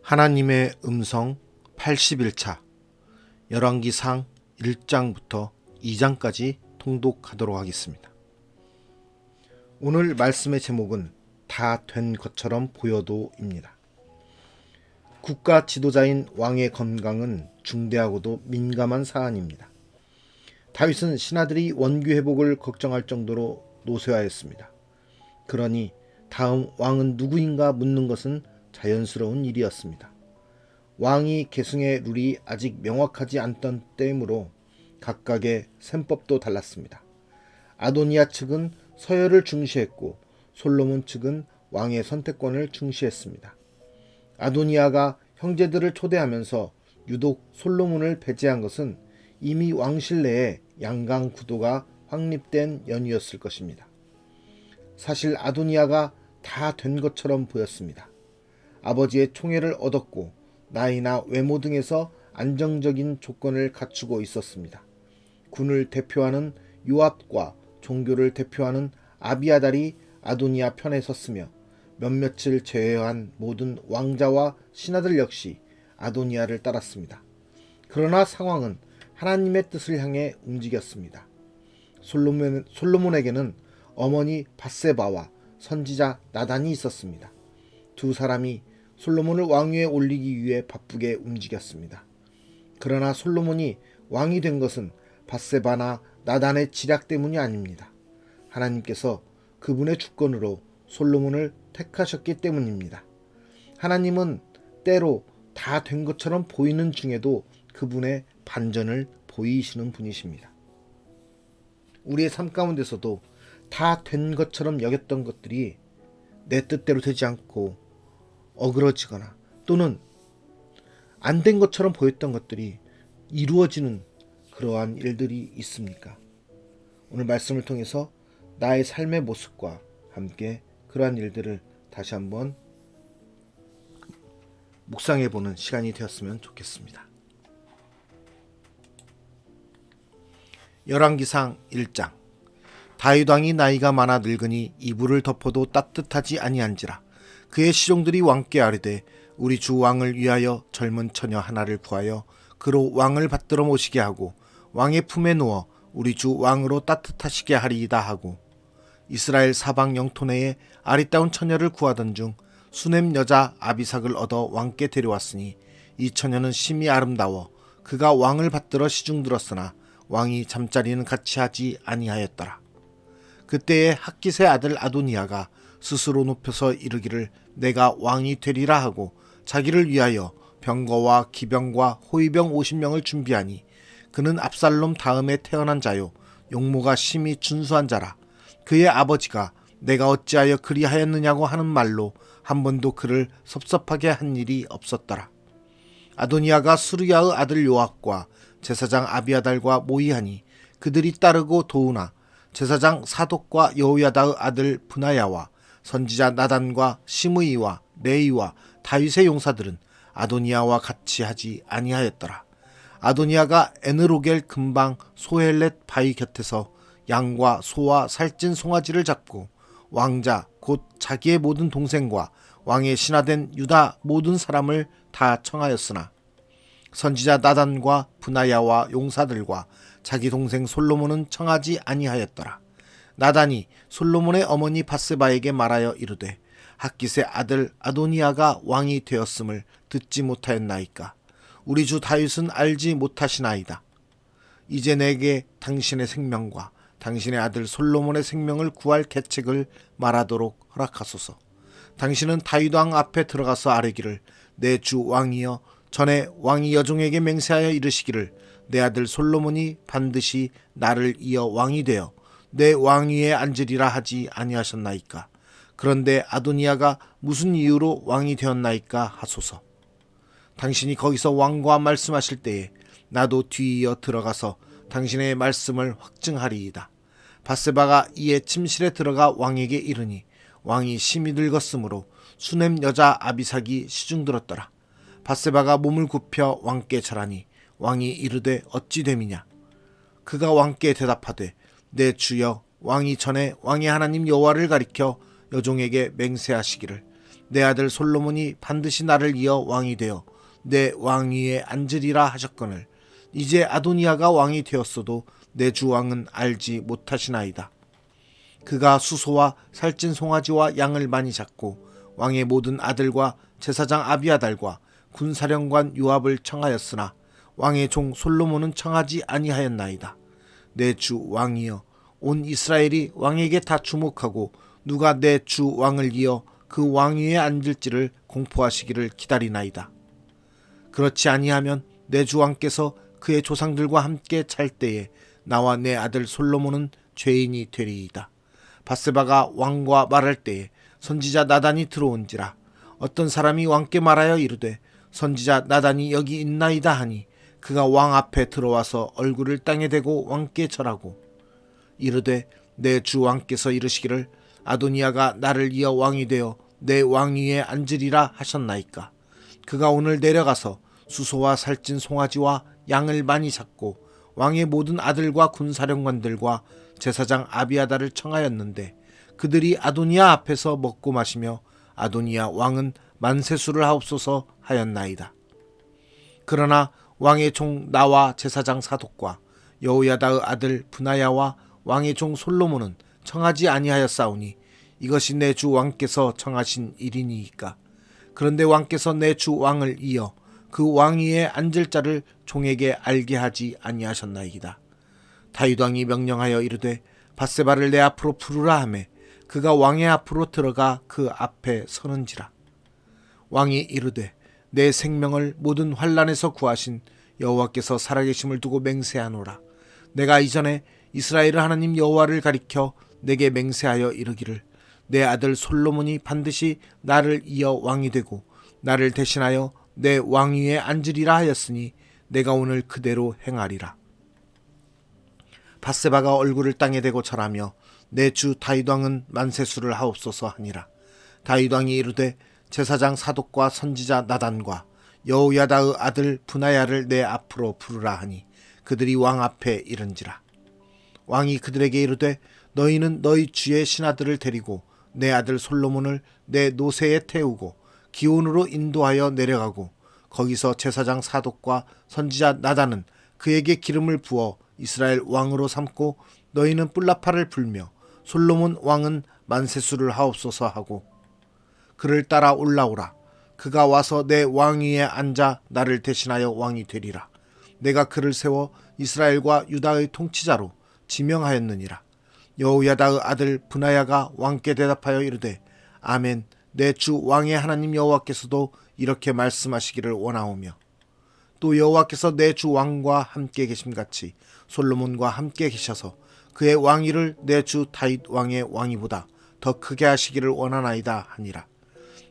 하나님의 음성 81차 열왕기상 1장부터 2장까지 통독하도록 하겠습니다. 오늘 말씀의 제목은 다 된 것처럼 보여도입니다. 국가 지도자인 왕의 건강은 중대하고도 민감한 사안입니다. 다윗은 신하들이 원규 회복을 걱정할 정도로 노쇠하였습니다. 그러니 다음 왕은 누구인가 묻는 것은 자연스러운 일이었습니다. 왕이 계승의 룰이 아직 명확하지 않던 때이므로 각각의 셈법도 달랐습니다. 아도니아 측은 서열을 중시했고 솔로몬 측은 왕의 선택권을 중시했습니다. 아도니아가 형제들을 초대하면서 유독 솔로몬을 배제한 것은 이미 왕실 내에 양강 구도가 확립된 연유였을 것입니다. 사실 아도니아가 다 된 것처럼 보였습니다. 아버지의 총애를 얻었고 나이나 외모 등에서 안정적인 조건을 갖추고 있었습니다. 군을 대표하는 요압과 종교를 대표하는 아비아달이 아도니아 편에 섰으며 몇몇을 제외한 모든 왕자와 신하들 역시 아도니아를 따랐습니다. 그러나 상황은 하나님의 뜻을 향해 움직였습니다. 솔로몬에게는 어머니 밧세바와 선지자 나단이 있었습니다. 두 사람이 솔로몬을 왕위에 올리기 위해 바쁘게 움직였습니다. 그러나 솔로몬이 왕이 된 것은 밧세바나 나단의 지략 때문이 아닙니다. 하나님께서 그분의 주권으로 솔로몬을 택하셨기 때문입니다. 하나님은 때로 다 된 것처럼 보이는 중에도 그분의 반전을 보이시는 분이십니다. 우리의 삶 가운데서도 다 된 것처럼 여겼던 것들이 내 뜻대로 되지 않고 어그러지거나 또는 안 된 것처럼 보였던 것들이 이루어지는 그러한 일들이 있습니까? 오늘 말씀을 통해서 나의 삶의 모습과 함께 그러한 일들을 다시 한번 묵상해보는 시간이 되었으면 좋겠습니다. 열왕기상 1장 다윗 왕이 나이가 많아 늙으니 이불을 덮어도 따뜻하지 아니한지라 그의 시종들이 왕께 아뢰되 우리 주 왕을 위하여 젊은 처녀 하나를 구하여 그로 왕을 받들어 모시게 하고 왕의 품에 누워 우리 주 왕으로 따뜻하시게 하리이다 하고 이스라엘 사방 영토 내에 아리따운 처녀를 구하던 중 수넴 여자 아비삭을 얻어 왕께 데려왔으니 이 처녀는 심히 아름다워 그가 왕을 받들어 시중들었으나 왕이 잠자리는 같이 하지 아니하였더라. 그때에 핫깃의 아들 아도니아가 스스로 높여서 이르기를 내가 왕이 되리라 하고 자기를 위하여 병거와 기병과 호위병 50명을 준비하니 그는 압살롬 다음에 태어난 자요 용모가 심히 준수한 자라. 그의 아버지가 내가 어찌하여 그리하였느냐고 하는 말로 한 번도 그를 섭섭하게 한 일이 없었더라. 아도니아가 수르야의 아들 요압과 제사장 아비아달과 모의하니 그들이 따르고 도우나 제사장 사독과 여호야다의 아들 브나야와 선지자 나단과 시므이와 레이와 다윗의 용사들은 아도니아와 같이 하지 아니하였더라. 아도니아가 에느로겔 근방 소헬렛 바위 곁에서 양과 소와 살찐 송아지를 잡고 왕자 곧 자기의 모든 동생과 왕의 신하된 유다 모든 사람을 다 청하였으나 선지자 나단과 브나야와 용사들과 자기 동생 솔로몬은 청하지 아니하였더라. 나단이 솔로몬의 어머니 밧세바에게 말하여 이르되 핫깃의 아들 아도니아가 왕이 되었음을 듣지 못하였나이까. 우리 주 다윗은 알지 못하시나이다. 이제 내게 당신의 생명과 당신의 아들 솔로몬의 생명을 구할 계책을 말하도록 허락하소서. 당신은 다윗 왕 앞에 들어가서 아뢰기를 내 주 왕이여 전에 왕이 여종에게 맹세하여 이르시기를 내 아들 솔로몬이 반드시 나를 이어 왕이 되어 내 왕위에 앉으리라 하지 아니하셨나이까. 그런데 아도니아가 무슨 이유로 왕이 되었나이까 하소서. 당신이 거기서 왕과 말씀하실 때에 나도 뒤이어 들어가서 당신의 말씀을 확증하리이다. 밧세바가 이에 침실에 들어가 왕에게 이르니 왕이 심히 늙었으므로 수넴 여자 아비삭이 시중들었더라. 밧세바가 몸을 굽혀 왕께 절하니 왕이 이르되 어찌 됨이냐. 그가 왕께 대답하되 내 주여 왕이 전에 왕의 하나님 여호와를 가리켜 여종에게 맹세하시기를 내 아들 솔로몬이 반드시 나를 이어 왕이 되어 내 왕위에 앉으리라 하셨거늘 이제 아도니아가 왕이 되었어도 내 주 왕은 알지 못하시나이다. 그가 수소와 살찐 송아지와 양을 많이 잡고 왕의 모든 아들과 제사장 아비아달과 군사령관 요압을 청하였으나 왕의 종 솔로몬은 청하지 아니하였나이다. 내 주 왕이여, 온 이스라엘이 왕에게 다 주목하고 누가 내 주 왕을 이어 그 왕위에 앉을지를 공포하시기를 기다리나이다. 그렇지 아니하면 내 주 왕께서 그의 조상들과 함께 잘 때에 나와 내 아들 솔로몬은 죄인이 되리이다. 밧세바가 왕과 말할 때에 선지자 나단이 들어온지라. 어떤 사람이 왕께 말하여 이르되 선지자 나단이 여기 있나이다 하니 그가 왕 앞에 들어와서 얼굴을 땅에 대고 왕께 절하고 이르되 내 주 왕께서 이르시기를 아도니아가 나를 이어 왕이 되어 내 왕위에 앉으리라 하셨나이까. 그가 오늘 내려가서 수소와 살찐 송아지와 양을 많이 잡고 왕의 모든 아들과 군사령관들과 제사장 아비아달을 청하였는데 그들이 아도니아 앞에서 먹고 마시며 아도니아 왕은 만세수를 하옵소서 하였나이다. 그러나 왕의 종 나와 제사장 사독과 여호야다의 아들 브나야와 왕의 종 솔로몬은 청하지 아니하였사오니 이것이 내 주 왕께서 청하신 일이니이까. 그런데 왕께서 내 주 왕을 이어 그 왕위에 앉을 자를 종에게 알게 하지 아니하셨나이다. 다윗 왕이 명령하여 이르되 밧세바를 내 앞으로 부르라 하매 그가 왕의 앞으로 들어가 그 앞에 서는지라. 왕이 이르되 내 생명을 모든 환난에서 구하신 여호와께서 살아계심을 두고 맹세하노라. 내가 이전에 이스라엘의 하나님 여호와를 가리켜 내게 맹세하여 이르기를 내 아들 솔로몬이 반드시 나를 이어 왕이 되고 나를 대신하여 내 왕위에 앉으리라 하였으니 내가 오늘 그대로 행하리라. 밧세바가 얼굴을 땅에 대고 절하며 내 주 다윗 왕은 만세수를 하옵소서 하니라. 다윗 왕이 이르되 제사장 사독과 선지자 나단과 여호야다의 아들 브나야를 내 앞으로 부르라 하니 그들이 왕 앞에 이른지라. 왕이 그들에게 이르되 너희는 너희 주의 신하들을 데리고 내 아들 솔로몬을 내 노새에 태우고 기온으로 인도하여 내려가고 거기서 제사장 사독과 선지자 나단은 그에게 기름을 부어 이스라엘 왕으로 삼고 너희는 뿔라파를 불며 솔로몬 왕은 만세수를 하옵소서 하고 그를 따라 올라오라. 그가 와서 내 왕위에 앉아 나를 대신하여 왕이 되리라. 내가 그를 세워 이스라엘과 유다의 통치자로 지명하였느니라. 여호야다의 아들 브나야가 왕께 대답하여 이르되 아멘. 내 주 왕의 하나님 여호와께서도 이렇게 말씀하시기를 원하오며 또 여호와께서 내 주 왕과 함께 계심같이 솔로몬과 함께 계셔서 그의 왕위를 내 주 다윗 왕의 왕위보다 더 크게 하시기를 원하나이다 하니라.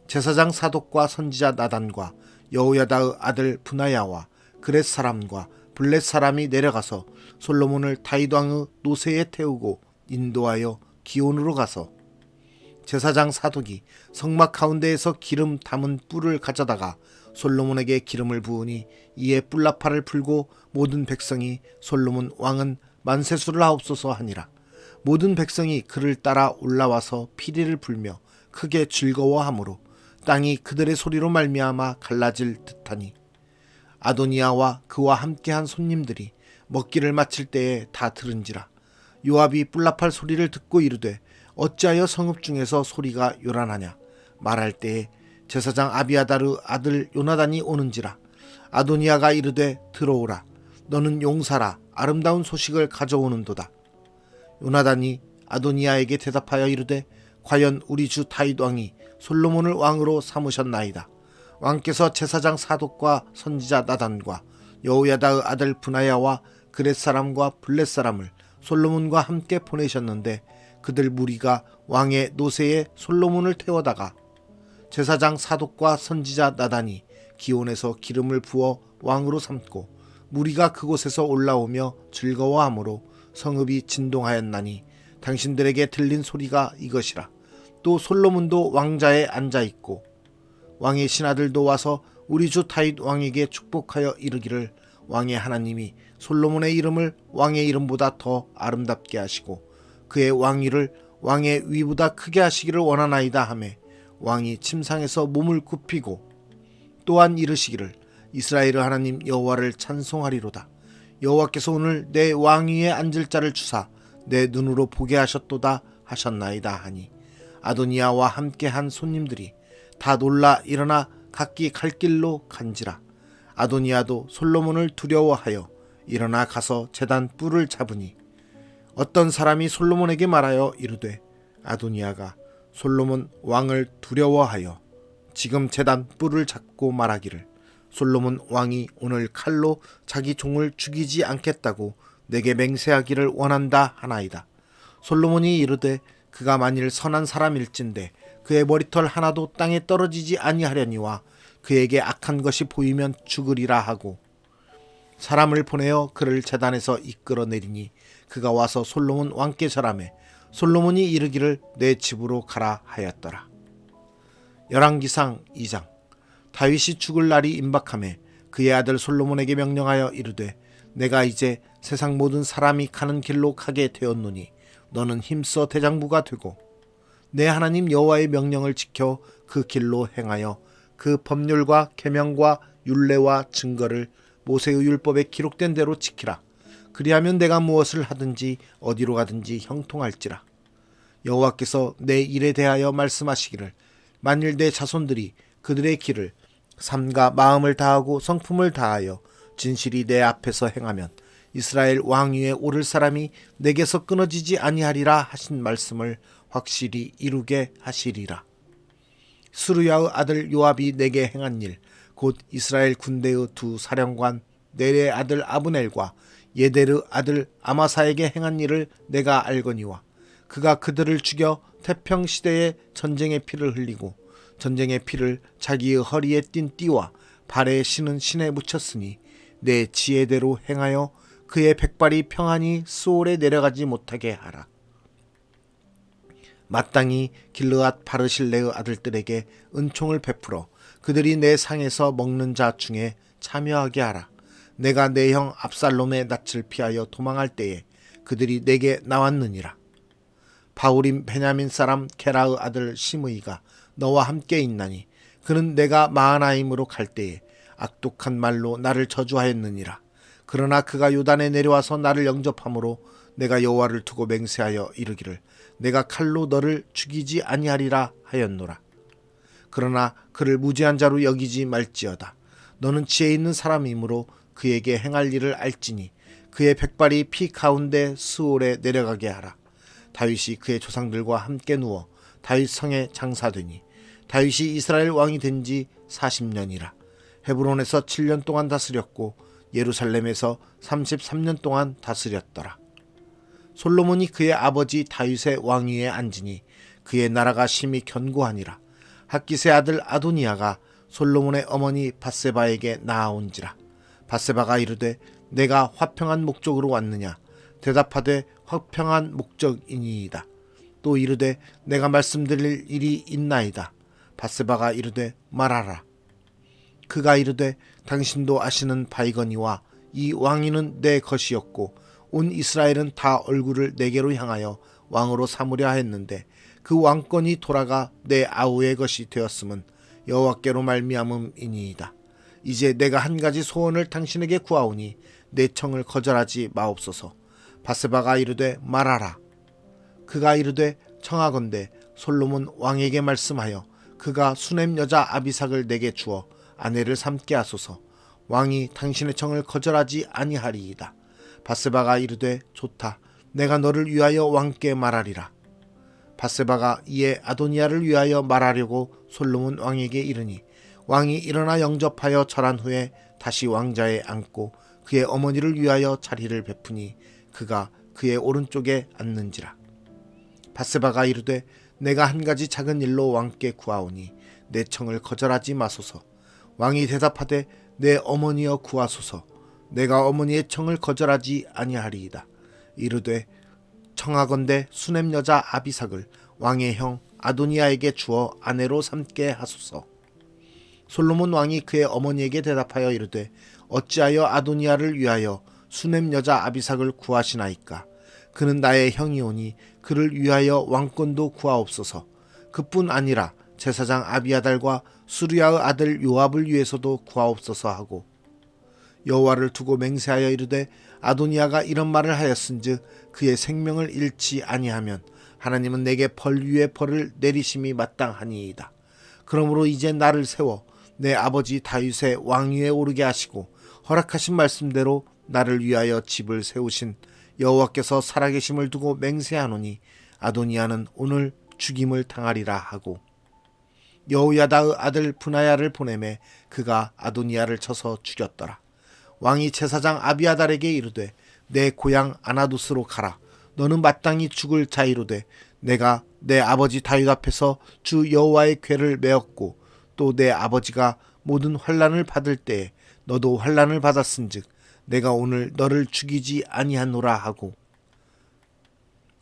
제사장 사독과 선지자 나단과 여호야다의 아들 브나야와 그렛 사람과 블렛 사람이 내려가서 솔로몬을 다윗 왕의 노새에 태우고 인도하여 기온으로 가서 제사장 사독이 성막 가운데에서 기름 담은 뿔을 가져다가 솔로몬에게 기름을 부으니 이에 뿔나팔을 풀고 모든 백성이 솔로몬 왕은 만세수를 하옵소서 하니라. 모든 백성이 그를 따라 올라와서 피리를 불며 크게 즐거워하므로 땅이 그들의 소리로 말미암아 갈라질 듯하니 아도니아와 그와 함께한 손님들이 먹기를 마칠 때에 다 들은지라. 요압이 뿔나팔 소리를 듣고 이르되 어찌하여 성읍 중에서 소리가 요란하냐. 말할 때에 제사장 아비아다르 아들 요나단이 오는지라. 아도니아가 이르되 들어오라. 너는 용사라. 아름다운 소식을 가져오는도다. 요나단이 아도니아에게 대답하여 이르되 과연 우리 주 다윗 왕이 솔로몬을 왕으로 삼으셨나이다. 왕께서 제사장 사독과 선지자 나단과 여호야다의 아들 브나야와 그렛 사람과 블렛 사람을 솔로몬과 함께 보내셨는데 그들 무리가 왕의 노새에 솔로몬을 태워다가 제사장 사독과 선지자 나단이 기온에서 기름을 부어 왕으로 삼고 무리가 그곳에서 올라오며 즐거워하므로 성읍이 진동하였나니 당신들에게 들린 소리가 이것이라. 또 솔로몬도 왕자에 앉아있고 왕의 신하들도 와서 우리 주 다윗 왕에게 축복하여 이르기를 왕의 하나님이 솔로몬의 이름을 왕의 이름보다 더 아름답게 하시고 그의 왕위를 왕의 위보다 크게 하시기를 원하나이다 하매 왕이 침상에서 몸을 굽히고 또한 이르시기를 이스라엘의 하나님 여호와를 찬송하리로다. 여호와께서 오늘 내 왕위에 앉을 자를 주사 내 눈으로 보게 하셨도다 하셨나이다 하니 아도니아와 함께한 손님들이 다 놀라 일어나 각기 갈 길로 간지라. 아도니아도 솔로몬을 두려워하여 일어나 가서 제단 뿔을 잡으니 어떤 사람이 솔로몬에게 말하여 이르되 아도니아가 솔로몬 왕을 두려워하여 지금 제단 뿔을 잡고 말하기를 솔로몬 왕이 오늘 칼로 자기 종을 죽이지 않겠다고 내게 맹세하기를 원한다 하나이다. 솔로몬이 이르되 그가 만일 선한 사람일진데 그의 머리털 하나도 땅에 떨어지지 아니하려니와 그에게 악한 것이 보이면 죽으리라 하고 사람을 보내어 그를 제단에서 이끌어내리니 그가 와서 솔로몬 왕께 절하매 솔로몬이 이르기를 내 집으로 가라 하였더라. 열왕기상 2장. 다윗이 죽을 날이 임박하매 그의 아들 솔로몬에게 명령하여 이르되 내가 이제 세상 모든 사람이 가는 길로 가게 되었노니 너는 힘써 대장부가 되고 내 하나님 여호와의 명령을 지켜 그 길로 행하여 그 법률과 계명과 율례와 증거를 모세의 율법에 기록된 대로 지키라. 그리하면 내가 무엇을 하든지 어디로 가든지 형통할지라. 여호와께서 내 일에 대하여 말씀하시기를 만일 내 자손들이 그들의 길을 삶과 마음을 다하고 성품을 다하여 진실이 내 앞에서 행하면 이스라엘 왕위에 오를 사람이 내게서 끊어지지 아니하리라 하신 말씀을 확실히 이루게 하시리라. 스루야의 아들 요압이 내게 행한 일 곧 이스라엘 군대의 두 사령관 넬의 아들 아브넬과 예데르 아들 아마사에게 행한 일을 내가 알거니와 그가 그들을 죽여 태평시대에 전쟁의 피를 흘리고 전쟁의 피를 자기의 허리에 띤 띠와 발에 신은 신에 묻혔으니 내 지혜대로 행하여 그의 백발이 평안히 스올에 내려가지 못하게 하라. 마땅히 길르앗 바르실레의 아들들에게 은총을 베풀어 그들이 내 상에서 먹는 자 중에 참여하게 하라. 내가 내 형 압살롬의 낯을 피하여 도망할 때에 그들이 내게 나왔느니라. 바울임 베냐민 사람 게라의 아들 시므이가 너와 함께 있나니 그는 내가 마하나임으로 갈 때에 악독한 말로 나를 저주하였느니라. 그러나 그가 요단에 내려와서 나를 영접함으로 내가 여호와를 두고 맹세하여 이르기를 내가 칼로 너를 죽이지 아니하리라 하였노라. 그러나 그를 무죄한 자로 여기지 말지어다. 너는 지혜 있는 사람이므로 그에게 행할 일을 알지니 그의 백발이 피 가운데 스올에 내려가게 하라. 다윗이 그의 조상들과 함께 누워 다윗 성에 장사되니 다윗이 이스라엘 왕이 된 지 40년이라. 헤브론에서 7년 동안 다스렸고 예루살렘에서 33년 동안 다스렸더라. 솔로몬이 그의 아버지 다윗의 왕위에 앉으니 그의 나라가 심히 견고하니라. 핫깃의 아들 아도니아가 솔로몬의 어머니 밧세바에게 나아온지라. 밧세바가 이르되 내가 화평한 목적으로 왔느냐. 대답하되 화평한 목적이니이다. 또 이르되 내가 말씀드릴 일이 있나이다. 밧세바가 이르되 말하라. 그가 이르되 당신도 아시는 바이거니와 이 왕위는 내 것이었고 온 이스라엘은 다 얼굴을 내게로 향하여 왕으로 삼으려 했는데 그 왕권이 돌아가 내 아우의 것이 되었음은 여호와께로 말미암음이니이다. 이제 내가 한 가지 소원을 당신에게 구하오니 내 청을 거절하지 마옵소서. 밧세바가 이르되 말하라. 그가 이르되 청하건대 솔로몬 왕에게 말씀하여 그가 수넴 여자 아비삭을 내게 주어 아내를 삼게 하소서. 왕이 당신의 청을 거절하지 아니하리이다. 밧세바가 이르되 좋다. 내가 너를 위하여 왕께 말하리라. 밧세바가 이에 아도니아를 위하여 말하려고 솔로몬 왕에게 이르니 왕이 일어나 영접하여 절한 후에 다시 왕자에 앉고 그의 어머니를 위하여 자리를 베푸니 그가 그의 오른쪽에 앉는지라. 밧세바가 이르되 내가 한 가지 작은 일로 왕께 구하오니 내 청을 거절하지 마소서. 왕이 대답하되 내 어머니여 구하소서. 내가 어머니의 청을 거절하지 아니하리이다. 이르되 청하건대 수넴 여자 아비삭을 왕의 형 아도니아에게 주어 아내로 삼게 하소서. 솔로몬 왕이 그의 어머니에게 대답하여 이르되 어찌하여 아도니아를 위하여 수넴 여자 아비삭을 구하시나이까. 그는 나의 형이오니 그를 위하여 왕권도 구하옵소서. 그뿐 아니라 제사장 아비아달과 수리아의 아들 요압을 위해서도 구하옵소서 하고 여호와를 두고 맹세하여 이르되 아도니아가 이런 말을 하였은즉 그의 생명을 잃지 아니하면 하나님은 내게 벌 위에 벌을 내리심이 마땅하니이다. 그러므로 이제 나를 세워 내 아버지 다윗의 왕위에 오르게 하시고 허락하신 말씀대로 나를 위하여 집을 세우신 여호와께서 살아계심을 두고 맹세하노니 아도니아는 오늘 죽임을 당하리라 하고 여호야다의 아들 브나야를 보내매 그가 아도니아를 쳐서 죽였더라. 왕이 제사장 아비아달에게 이르되 내 고향 아나도스로 가라. 너는 마땅히 죽을 자이로되 내가 내 아버지 다윗 앞에서 주 여호와의 궤를 메었고 또 내 아버지가 모든 환난을 받을 때에 너도 환난을 받았은즉 내가 오늘 너를 죽이지 아니하노라 하고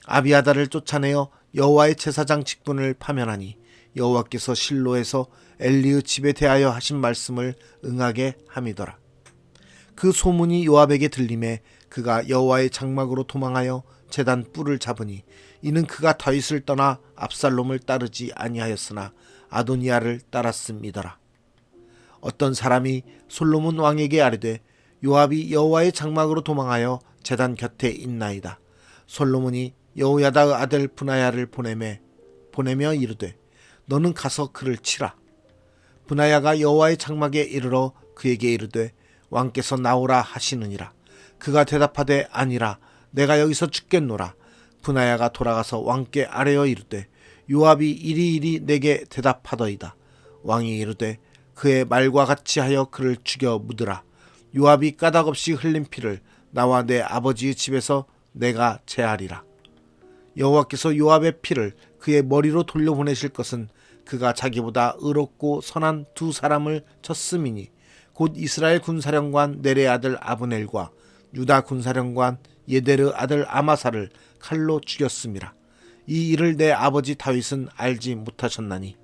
아비아달을 쫓아내어 여호와의 제사장 직분을 파면하니 여호와께서 실로에서 엘리의 집에 대하여 하신 말씀을 응하게 함이더라. 그 소문이 요압에게 들림에 그가 여호와의 장막으로 도망하여 제단 뿔을 잡으니 이는 그가 다윗을 떠나 압살롬을 따르지 아니하였으나 아도니아를 따랐음이더라. 어떤 사람이 솔로몬 왕에게 아뢰되 요압이 여호와의 장막으로 도망하여 제단 곁에 있나이다. 솔로몬이 여호야다의 아들 브나야를 보내며 이르되 너는 가서 그를 치라. 브나야가 여호와의 장막에 이르러 그에게 이르되 왕께서 나오라 하시느니라. 그가 대답하되 아니라 내가 여기서 죽겠노라. 브나야가 돌아가서 왕께 아뢰어 이르되 요압이 이리이리 내게 대답하더이다. 왕이 이르되 그의 말과 같이 하여 그를 죽여 묻으라. 요압이 까닭없이 흘린 피를 나와 내 아버지의 집에서 내가 제하리라. 여호와께서 요압의 피를 그의 머리로 돌려보내실 것은 그가 자기보다 의롭고 선한 두 사람을 쳤음이니 곧 이스라엘 군사령관 넬의 아들 아브넬과 유다 군사령관 예데르 아들 아마사를 칼로 죽였음이라. 이 일을 내 아버지 다윗은 알지 못하셨나니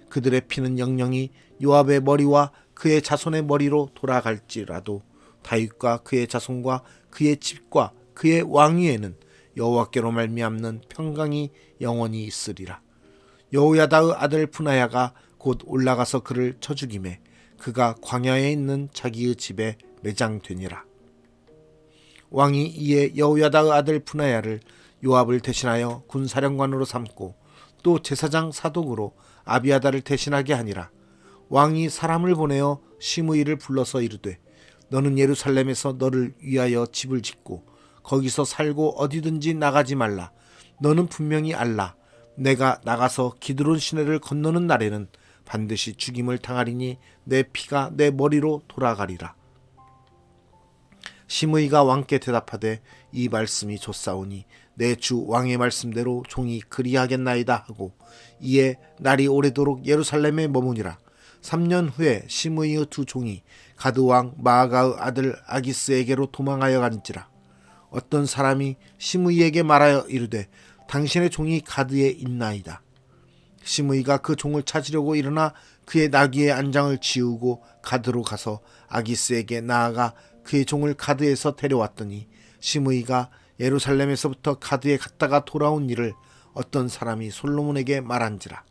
그들의 피는 영영이 요압의 머리와 그의 자손의 머리로 돌아갈지라도 다윗과 그의 자손과 그의 집과 그의 왕위에는 여호와께로 말미암는 평강이 영원히 있으리라. 여호야다의 아들 브나야가 곧 올라가서 그를 쳐 죽이매 그가 광야에 있는 자기의 집에 매장되니라. 왕이 이에 여호야다의 아들 브나야를 요압을 대신하여 군사령관으로 삼고 또 제사장 사독으로 아비아달을 대신하게 하니라. 왕이 사람을 보내어 시므이를 불러서 이르되 너는 예루살렘에서 너를 위하여 집을 짓고 거기서 살고 어디든지 나가지 말라. 너는 분명히 알라. 내가 나가서 기드론 시내를 건너는 날에는 반드시 죽임을 당하리니 내 피가 내 머리로 돌아가리라. 시므이가 왕께 대답하되 이 말씀이 좋사오니 내 주 왕의 말씀대로 종이 그리하겠나이다 하고 이에 날이 오래도록 예루살렘에 머무니라. 3년 후에 시므이의 두 종이 가드 왕 마아가의 아들 아기스에게로 도망하여 간지라. 어떤 사람이 시므이에게 말하여 이르되 당신의 종이 가드에 있나이다. 시므이가 그 종을 찾으려고 일어나 그의 나귀의 안장을 지우고 가드로 가서 아기스에게 나아가 그의 종을 가드에서 데려왔더니 시므이가 예루살렘에서부터 가드에 갔다가 돌아온 일을 어떤 사람이 솔로몬에게 말한지라.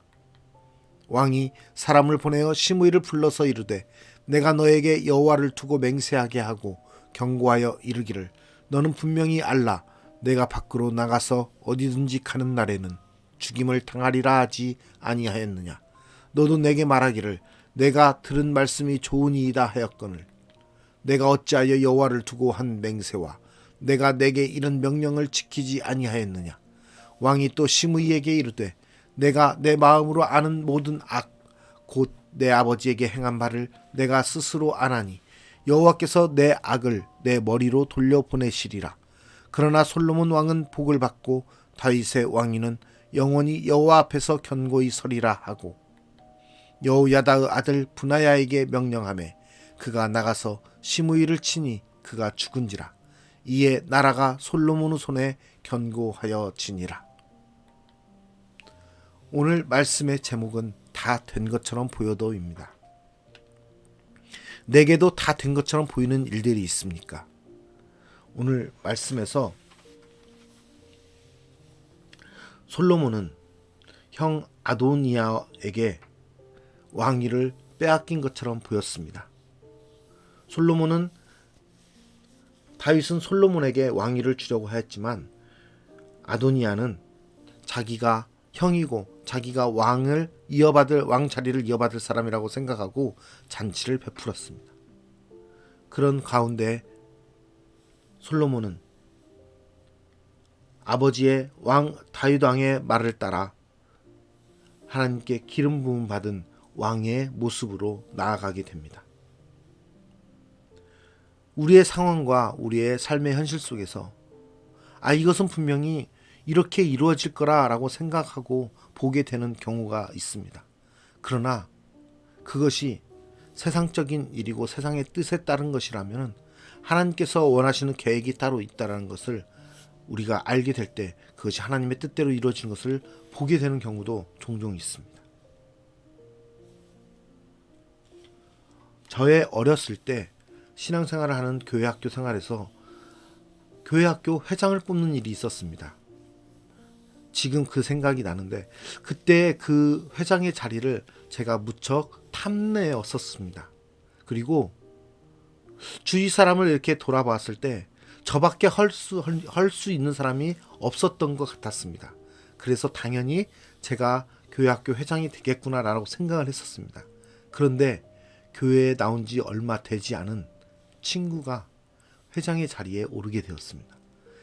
왕이 사람을 보내어 시므이를 불러서 이르되 내가 너에게 여호와를 두고 맹세하게 하고 경고하여 이르기를 너는 분명히 알라. 내가 밖으로 나가서 어디든지 가는 날에는 죽임을 당하리라 하지 아니하였느냐. 너도 내게 말하기를 내가 들은 말씀이 좋으니이다 하였거늘 내가 어찌하여 여호와를 두고 한 맹세와 내가 내게 이런 명령을 지키지 아니하였느냐. 왕이 또 시므이에게 이르되 내가 내 마음으로 아는 모든 악 곧 내 아버지에게 행한 바를 내가 스스로 아나니 여호와께서 내 악을 내 머리로 돌려보내시리라. 그러나 솔로몬 왕은 복을 받고 다윗의 왕위는 영원히 여호와 앞에서 견고히 서리라 하고 여호야다의 아들 브나야에게 명령하매 그가 나가서 시므이를 치니 그가 죽은지라. 이에 나라가 솔로몬의 손에 견고하여 지니라. 오늘 말씀의 제목은 다 된 것처럼 보여도입니다. 내게도 다 된 것처럼 보이는 일들이 있습니까? 오늘 말씀에서 솔로몬은 형 아도니아에게 왕위를 빼앗긴 것처럼 보였습니다. 다윗은 솔로몬에게 왕위를 주려고 하였지만 아도니아는 자기가 형이고 자기가 왕 자리를 이어받을 사람이라고 생각하고 잔치를 베풀었습니다. 그런 가운데 솔로몬은 아버지의 다윗 왕의 말을 따라 하나님께 기름 부음 받은 왕의 모습으로 나아가게 됩니다. 우리의 상황과 우리의 삶의 현실 속에서 이것은 분명히 이렇게 이루어질 거라라고 생각하고 보게 되는 경우가 있습니다. 그러나 그것이 세상적인 일이고 세상의 뜻에 따른 것이라면 하나님께서 원하시는 계획이 따로 있다는 것을 우리가 알게 될 때 그것이 하나님의 뜻대로 이루어지는 것을 보게 되는 경우도 종종 있습니다. 저의 어렸을 때 신앙생활을 하는 교회학교 생활에서 교회학교 회장을 뽑는 일이 있었습니다. 지금 그 생각이 나는데 그때 그 회장의 자리를 제가 무척 탐내었었습니다. 그리고 주위 사람을 이렇게 돌아봤을 때 저밖에 할 수 있는 사람이 없었던 것 같았습니다. 그래서 당연히 제가 교회학교 회장이 되겠구나라고 생각을 했었습니다. 그런데 교회에 나온 지 얼마 되지 않은 친구가 회장의 자리에 오르게 되었습니다.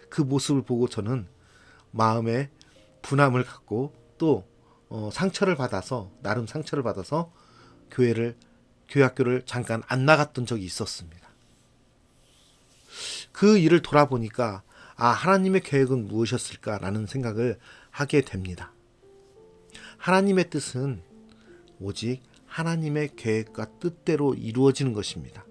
그 모습을 보고 저는 마음에 분함을 갖고 또 나름 상처를 받아서 교회학교를 잠깐 안 나갔던 적이 있었습니다. 그 일을 돌아보니까 하나님의 계획은 무엇이었을까라는 생각을 하게 됩니다. 하나님의 뜻은 오직 하나님의 계획과 뜻대로 이루어지는 것입니다.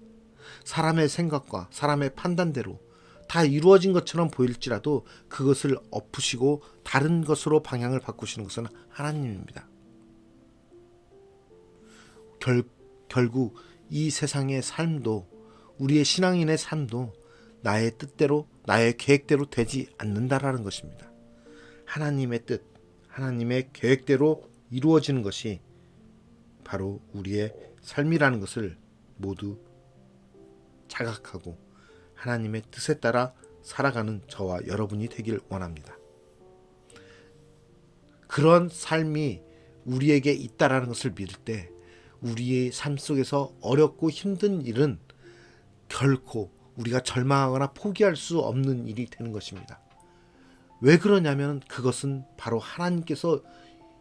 사람의 생각과 사람의 판단대로 다 이루어진 것처럼 보일지라도 그것을 엎으시고 다른 것으로 방향을 바꾸시는 것은 하나님입니다. 결국 이 세상의 삶도 우리의 신앙인의 삶도 나의 뜻대로 나의 계획대로 되지 않는다라는 것입니다. 하나님의 뜻, 하나님의 계획대로 이루어지는 것이 바로 우리의 삶이라는 것을 모두 자각하고 하나님의 뜻에 따라 살아가는 저와 여러분이 되길 원합니다. 그런 삶이 우리에게 있다라는 것을 믿을 때 우리의 삶 속에서 어렵고 힘든 일은 결코 우리가 절망하거나 포기할 수 없는 일이 되는 것입니다. 왜 그러냐면 그것은 바로 하나님께서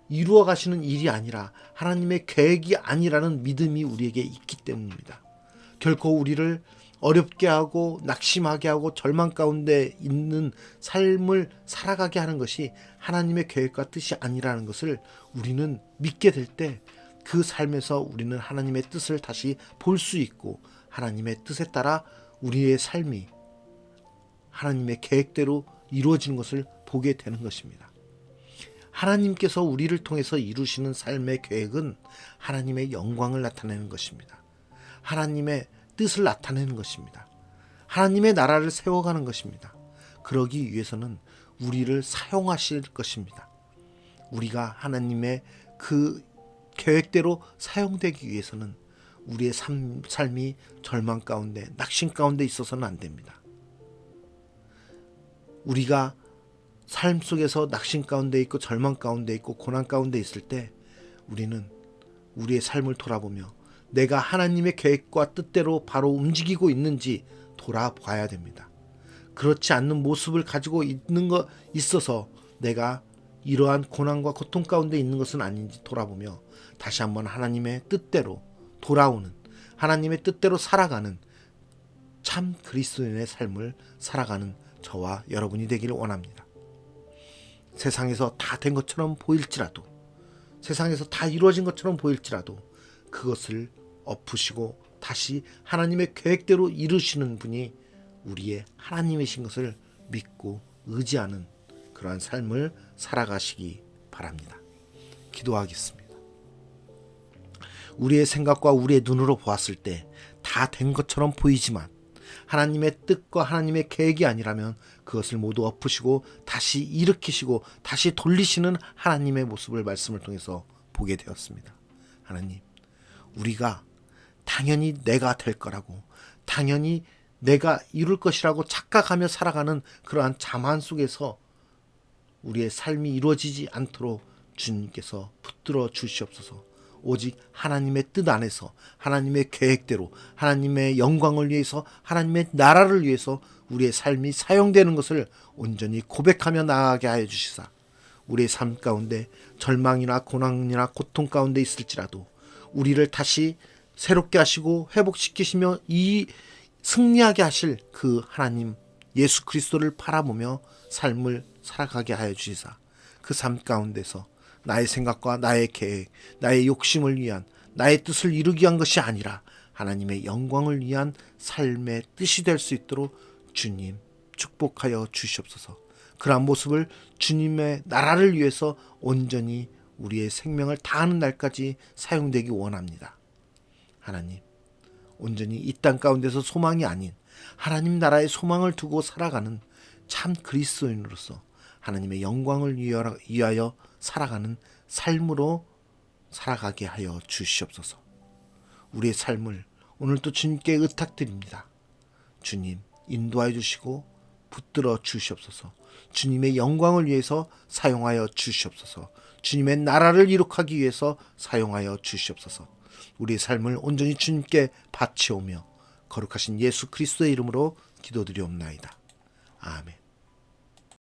이루어 가시는 일이 아니라 하나님의 계획이 아니라는 믿음이 우리에게 있기 때문입니다. 결코 우리를 어렵게 하고 낙심하게 하고 절망 가운데 있는 삶을 살아가게 하는 것이 하나님의 계획과 뜻이 아니라는 것을 우리는 믿게 될 때 그 삶에서 우리는 하나님의 뜻을 다시 볼 수 있고 하나님의 뜻에 따라 우리의 삶이 하나님의 계획대로 이루어지는 것을 보게 되는 것입니다. 하나님께서 우리를 통해서 이루시는 삶의 계획은 하나님의 영광을 나타내는 것입니다. 하나님의 뜻을 나타내는 것입니다. 하나님의 나라를 세워가는 것입니다. 그러기 위해서는 우리를 사용하실 것입니다. 우리가 하나님의 그 계획대로 사용되기 위해서는 우리의 삶이 절망 가운데 낙심 가운데 있어서는 안 됩니다. 우리가 삶 속에서 낙심 가운데 있고 절망 가운데 있고 고난 가운데 있을 때 우리는 우리의 삶을 돌아보며 내가 하나님의 계획과 뜻대로 바로 움직이고 있는지 돌아봐야 됩니다. 그렇지 않는 모습을 가지고 있어서 내가 이러한 고난과 고통 가운데 있는 것은 아닌지 돌아보며 다시 한번 하나님의 뜻대로 돌아오는 하나님의 뜻대로 살아가는 참 그리스도인의 삶을 살아가는 저와 여러분이 되기를 원합니다. 세상에서 다 된 것처럼 보일지라도 세상에서 다 이루어진 것처럼 보일지라도 그것을 엎으시고 다시 하나님의 계획대로 이루시는 분이 우리의 하나님이신 것을 믿고 의지하는 그러한 삶을 살아가시기 바랍니다. 기도하겠습니다. 우리의 생각과 우리의 눈으로 보았을 때 다 된 것처럼 보이지만 하나님의 뜻과 하나님의 계획이 아니라면 그것을 모두 엎으시고 다시 일으키시고 다시 돌리시는 하나님의 모습을 말씀을 통해서 보게 되었습니다. 하나님, 우리가 당연히 내가 될 거라고, 당연히 내가 이룰 것이라고 착각하며 살아가는 그러한 자만 속에서 우리의 삶이 이루어지지 않도록 주님께서 붙들어 주시옵소서. 오직 하나님의 뜻 안에서 하나님의 계획대로 하나님의 영광을 위해서 하나님의 나라를 위해서 우리의 삶이 사용되는 것을 온전히 고백하며 나아가게 하여 주시사 우리의 삶 가운데 절망이나 고난이나 고통 가운데 있을지라도 우리를 다시 새롭게 하시고 회복시키시며 이 승리하게 하실 그 하나님 예수 그리스도를 바라보며 삶을 살아가게 하여 주시사 그 삶 가운데서 나의 생각과 나의 계획, 나의 욕심을 위한 나의 뜻을 이루기 위한 것이 아니라 하나님의 영광을 위한 삶의 뜻이 될 수 있도록 주님 축복하여 주시옵소서. 그러한 모습을 주님의 나라를 위해서 온전히 우리의 생명을 다하는 날까지 사용되기 원합니다. 하나님, 온전히 이 땅 가운데서 소망이 아닌 하나님 나라의 소망을 두고 살아가는 참 그리스도인으로서 하나님의 영광을 위하여 살아가는 삶으로 살아가게 하여 주시옵소서. 우리의 삶을 오늘도 주님께 의탁드립니다. 주님 인도하여 주시고 붙들어 주시옵소서. 주님의 영광을 위해서 사용하여 주시옵소서. 주님의 나라를 이룩하기 위해서 사용하여 주시옵소서. 우리의 삶을 온전히 주님께 바치오며 거룩하신 예수 그리스도의 이름으로 기도드리옵나이다. 아멘.